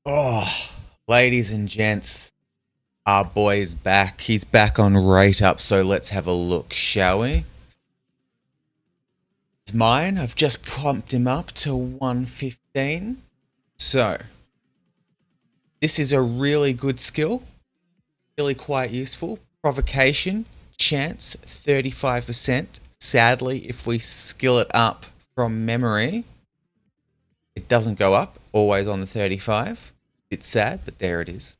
Oh, ladies and gents, our boy is back. He's back on Rate Up, so let's have a look, shall we? It's mine. I've just pumped him up to 115. So, this is a really good skill, really quite useful. Provocation, chance 35%. Sadly, if we skill it up from memory, it doesn't go up, always on the 35. It's sad, but there it is.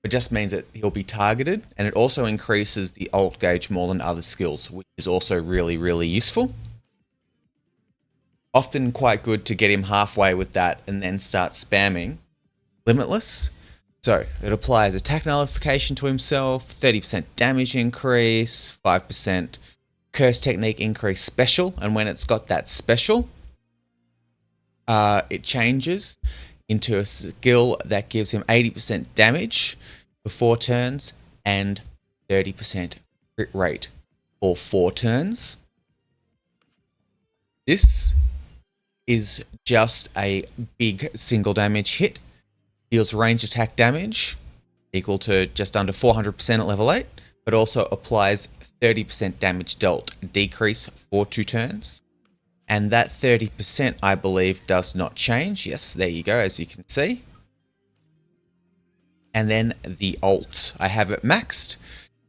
It just means that he'll be targeted, and it also increases the ult gauge more than other skills, which is also really, really useful. Often quite good to get him halfway with that and then start spamming Limitless. So it applies attack nullification to himself, 30% damage increase, 5% curse technique increase special, and when it's got that special, it changes into a skill that gives him 80% damage for 4 turns and 30% crit rate for 4 turns. This is just a big single damage hit. Deals range attack damage equal to just under 400% at level 8, but also applies 30% damage dealt decrease for 2 turns. And that 30%, I believe, does not change. Yes, there you go, as you can see. And then the ult. I have it maxed.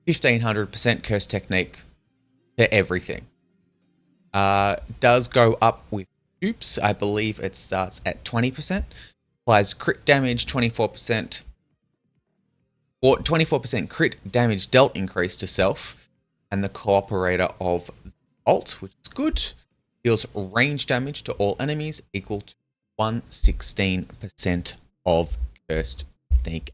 1500% curse technique to everything. Does go up with oops. I believe it starts at 20%. Applies crit damage, 24%. Or 24% crit damage dealt increase to self. And the cooperator of ult, which is good. Deals range damage to all enemies equal to 116% of cursed technique.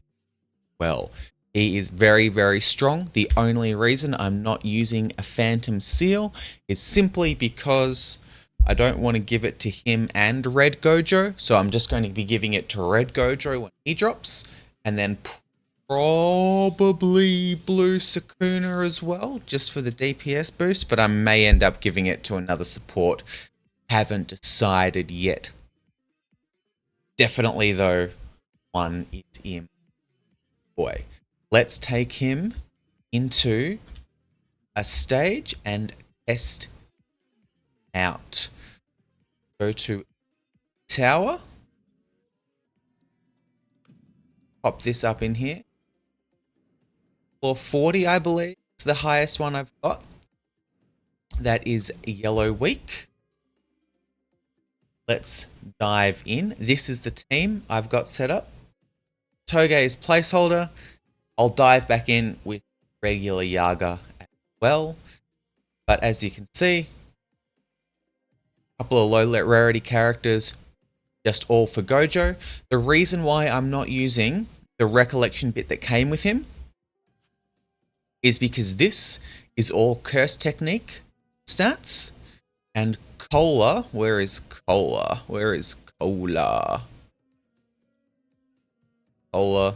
Well, he is very, very strong. The only reason I'm not using a Phantom Seal is simply because I don't want to give it to him and Red Gojo. So I'm just going to be giving it to Red Gojo when he drops, and then probably Blue Sakuna as well, just for the DPS boost, but I may end up giving it to another support. Haven't decided yet. Definitely, though, one is in. Boy, let's take him into a stage and test out. Go to tower. Pop this up in here. Floor 40, I believe, is the highest one I've got. That is Yellow Week. Let's dive in. This is the team I've got set up. Toge's placeholder. I'll dive back in with regular Yaga as well. But as you can see, a couple of low rarity characters, just all for Gojo. The reason why I'm not using the recollection bit that came with him is because this is all curse technique stats, and Cola, where is Cola? Where is Cola? Cola.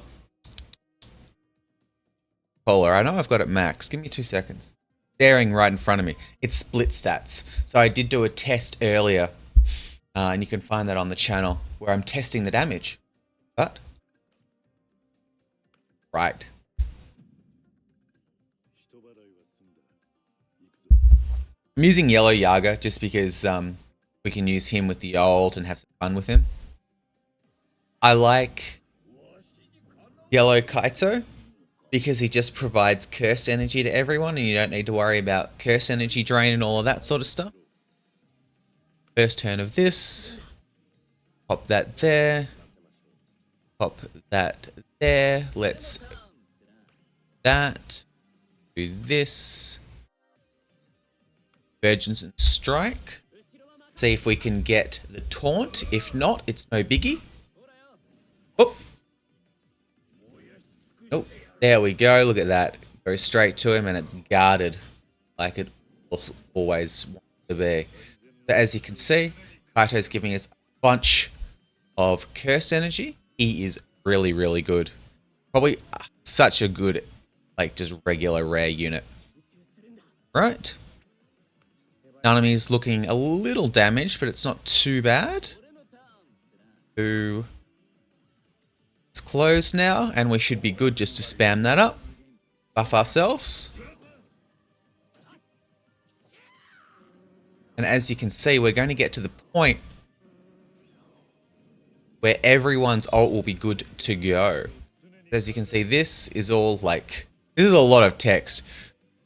I know I've got it max. Give me 2 seconds. Staring right in front of me. It's split stats. So I did do a test earlier, and you can find that on the channel, where I'm testing the damage. But right. I'm using Yellow Yaga just because we can use him with the ult and have some fun with him. I like Yellow Kaito because he just provides curse energy to everyone, and you don't need to worry about curse energy drain and all of that sort of stuff. First turn of this. Pop that there. Pop that there. Let's that. Do this. Virgins and Strike. See if we can get the taunt. If not, it's no biggie. Oh. Oh, there we go. Look at that. Go straight to him and it's guarded like it always wants to be. So as you can see, Kaito's giving us a bunch of curse energy. He is really, really good. Probably such a good, like, just regular rare unit. Right. Nanami's looking a little damaged, but it's not too bad. To closed now, and we should be good just to spam that up. Buff ourselves. And as you can see, we're going to get to the point where everyone's ult will be good to go. As you can see, this is all like... This is a lot of text.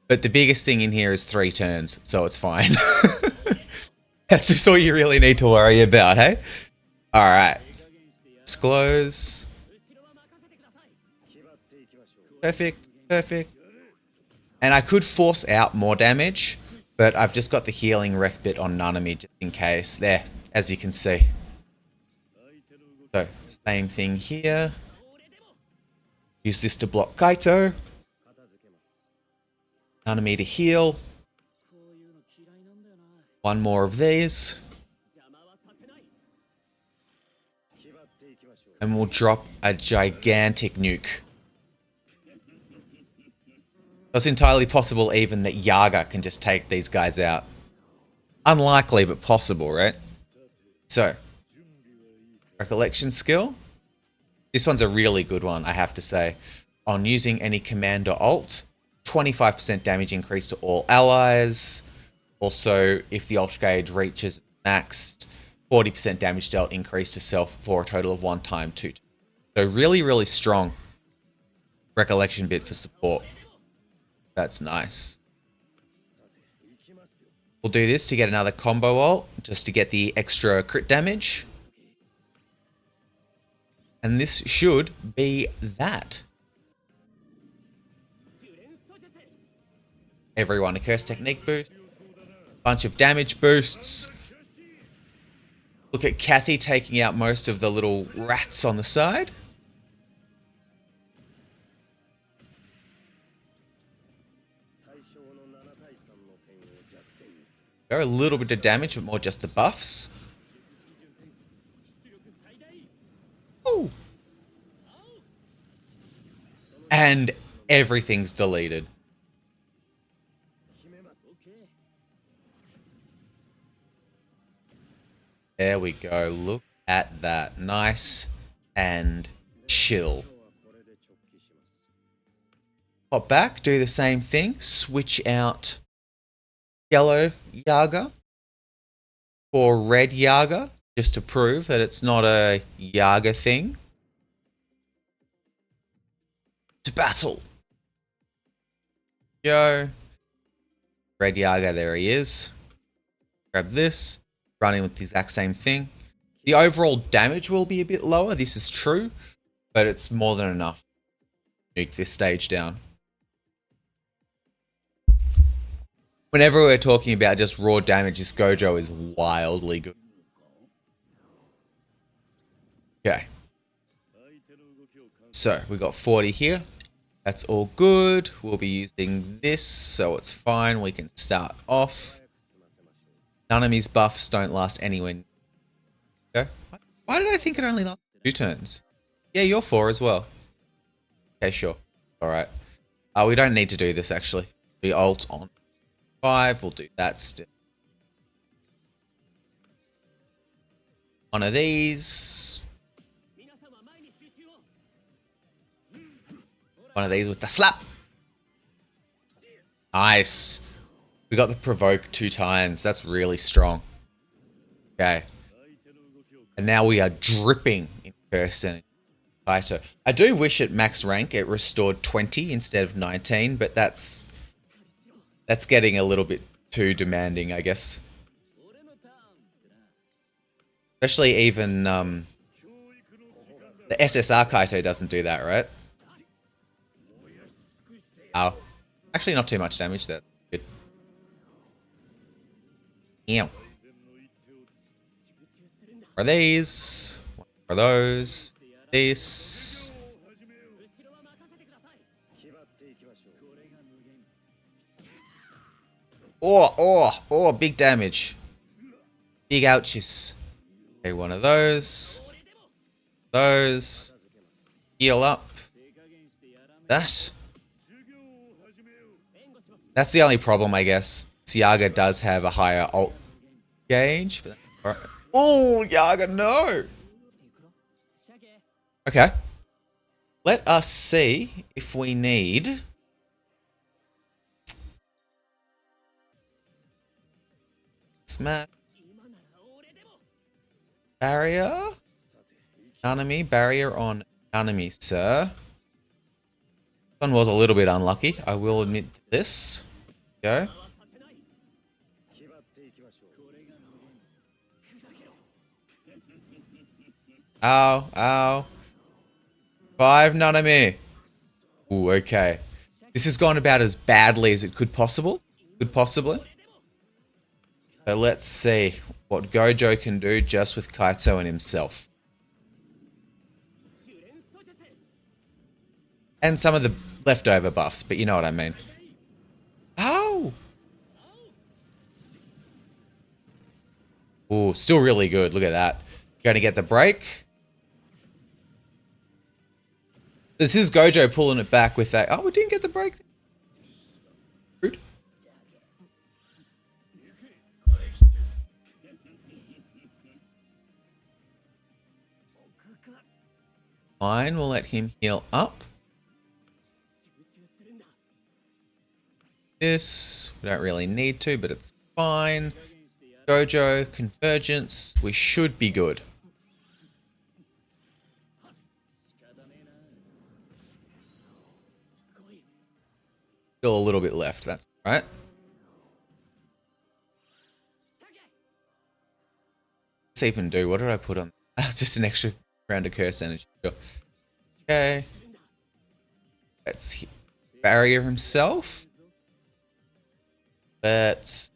But the biggest thing in here is 3 turns, so it's fine. That's just all you really need to worry about, hey? Alright. Close. Perfect, perfect. And I could force out more damage, but I've just got the healing rec bit on Nanami just in case. There, as you can see. So, same thing here. Use this to block Kaito. Nanami to heal. One more of these. And we'll drop a gigantic nuke. It's entirely possible even that Yaga can just take these guys out. Unlikely, but possible, right? So, recollection skill. This one's a really good one, I have to say. On using any command or alt, 25% damage increase to all allies. Also, if the ult gauge reaches max, 40% damage dealt increase to self for a total of 1 time 2. So really, really strong recollection bit for support. That's nice. We'll do this to get another combo ult, just to get the extra crit damage. And this should be that. Everyone a curse technique boost. Bunch of damage boosts. Look at Kathy taking out most of the little rats on the side. Go a little bit of damage, but more just the buffs. Ooh. And everything's deleted. There we go. Look at that. Nice and chill. Pop back, do the same thing. Switch out yellow Yaga for red Yaga, just to prove that it's not a Yaga thing. To battle. Go. Red Yaga, there he is. Grab this. Running with the exact same thing. The overall damage will be a bit lower, this is true, but it's more than enough to nuke this stage down. Whenever we're talking about just raw damage, this Gojo is wildly good. Okay. So, we got 40 here. That's all good. We'll be using this, so it's fine. We can start off. Nanami's buffs don't last anywhere. Okay. Why did I think it only lasts 2 turns? Yeah, you're 4 as well. Okay, sure. Alright. We don't need to do this, actually. We ult on 5. We'll do that still. One of these. One of these with the slap. Nice. We got the provoke 2 times. That's really strong. Okay. And now we are dripping in person. Kaito. I do wish at max rank it restored 20 instead of 19, but that's getting a little bit too demanding, I guess. Especially even the SSR Kaito doesn't do that, right? Oh. Actually not too much damage there. Good. Ew. For these. For those. This. Oh, big damage. Big ouches. Okay, one of those. Those. Heal up. That. That's the only problem, I guess. Yaga does have a higher ult gauge. Oh, Yaga, no! Okay. Let us see if we need smash barrier. Enemy barrier on enemy, sir. One was a little bit unlucky. I will admit this. Go. Ow, ow. 5 Nanami. Ooh, okay. This has gone about as badly as it could possibly. So let's see what Gojo can do just with Kaito and himself. And some of the leftover buffs, but you know what I mean. Oh! Ooh, still really good. Look at that. Going to get the break. This is Gojo pulling it back with that. Oh, we didn't get the break. Rude. Fine, we'll let him heal up. This, we don't really need to, but it's fine. Gojo, convergence, we should be good. Still a little bit left, that's right. Let's even do, what did I put on? Just an extra round of curse energy. Sure. Okay. Let's barrier himself. Let's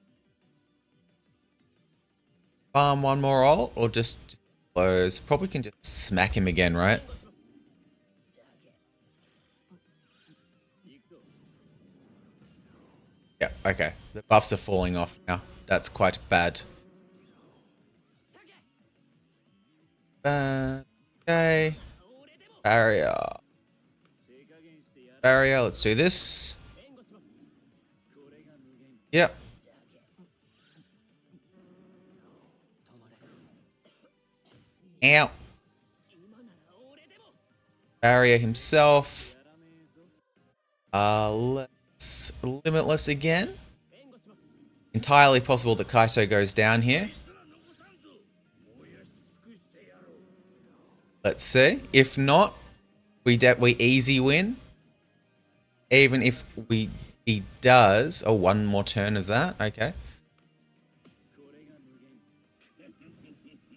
farm one more ult, or just close. Probably can just smack him again, right? Yeah, okay. The buffs are falling off now. That's quite bad. Okay. Barrier. Barrier, let's do this. Yep. Ow. Barrier himself. Let's Limitless again. Entirely possible that Kaito goes down here. Let's see. If not, we easy win. Even if he does. Oh, one more turn of that. Okay.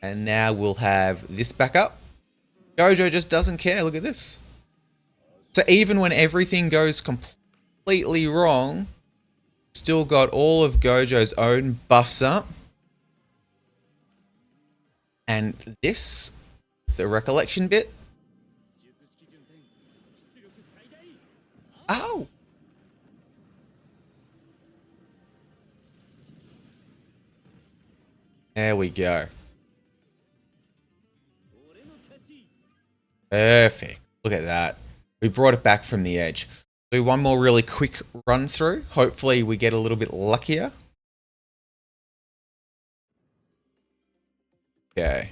And now we'll have this back up. Gojo just doesn't care. Look at this. So even when everything goes completely wrong, still got all of Gojo's own buffs up. And this, the recollection bit. Ow! There we go. Perfect. Look at that. We brought it back from the edge. Do one more really quick run through. Hopefully we get a little bit luckier. Okay.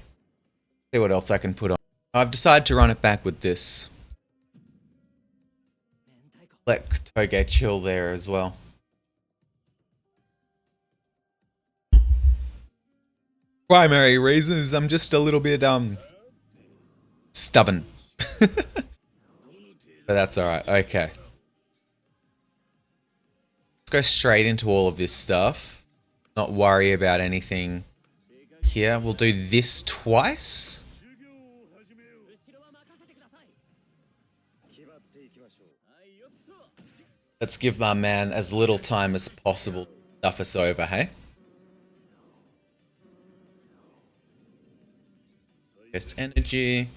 See what else I can put on. I've decided to run it back with this. Let Toge chill there as well. Primary reason is I'm just a little bit stubborn. But that's alright. Okay. Let's go straight into all of this stuff. Not worry about anything here. We'll do this twice. Let's give my man as little time as possible to stuff us over, hey? Just energy.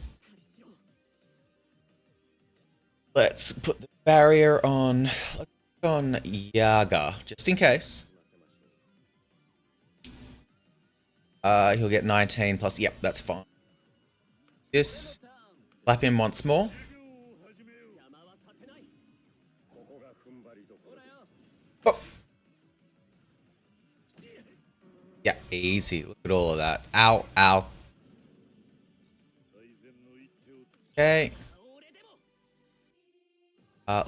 Let's put the barrier on. Let's put on Yaga, just in case. He'll get 19 plus. Yep, that's fine. This. Slap him once more. Oh. Yeah, easy. Look at all of that. Ow, ow. Okay.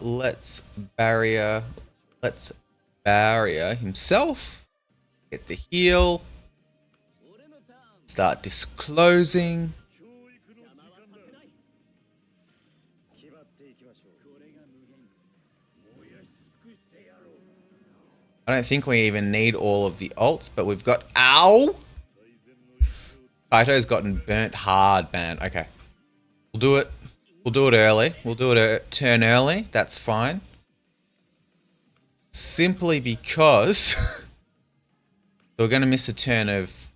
Let's barrier. Let's barrier himself. Get the heal. Start disclosing. I don't think we even need all of the ults, but we've got... Ow! Kaito's gotten burnt hard, man. Okay. We'll do it. We'll do it early. We'll do it a turn early. That's fine. Simply because... we're going to miss a turn of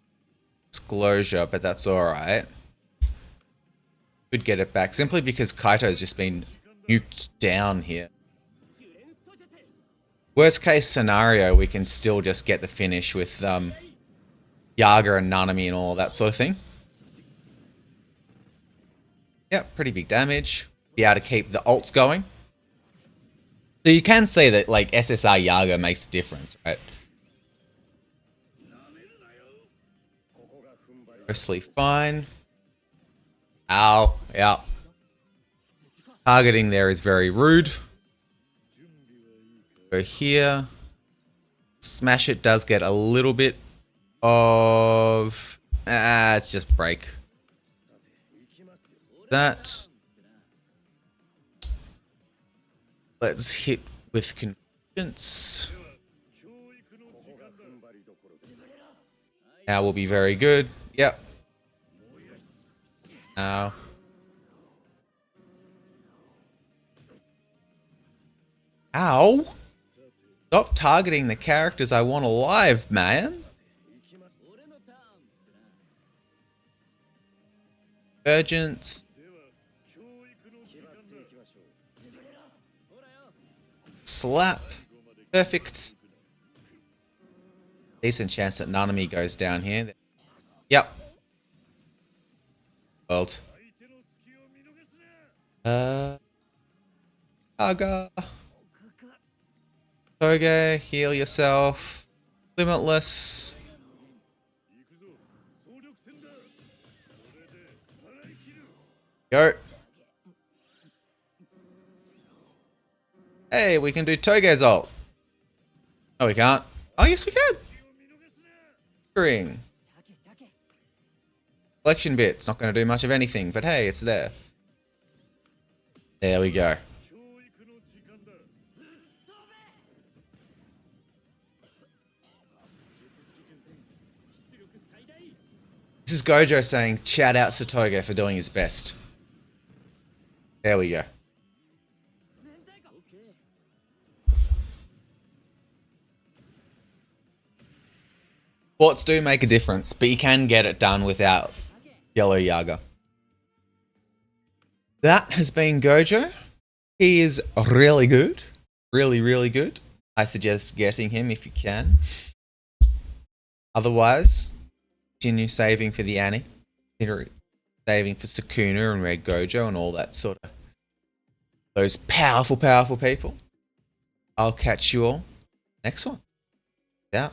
disclosure, but that's alright. Could get it back. Simply because Kaito's just been nuked down here. Worst case scenario, we can still just get the finish with Yaga and Nanami and all that sort of thing. Yep, pretty big damage. Be able to keep the ults going. So you can see that like SSR Yaga makes a difference, right? Mostly fine. Ow, yeah. Targeting there is very rude. Go here. Smash it does get a little bit of... it's just break. That. Let's hit with convergence. Now will be very good. Yep. Now. Ow! Stop targeting the characters I want alive, man. Convergence. Slap. Perfect. Decent chance that Nanami goes down here. Yep. World. Aga. Toge, heal yourself. Limitless. Go. Hey, we can do Toge's ult. No, we can't. Oh, yes, we can. Ring. Collection bit's not going to do much of anything, but hey, it's there. There we go. This is Gojo saying, shout out to Toge for doing his best. There we go. Ports do make a difference, but you can get it done without Yellow Yaga. That has been Gojo. He is really good. Really, really good. I suggest getting him if you can. Otherwise, continue saving for the Annie. Continue saving for Sukuna and Red Gojo and all that sort of... those powerful, powerful people. I'll catch you all next one. Out.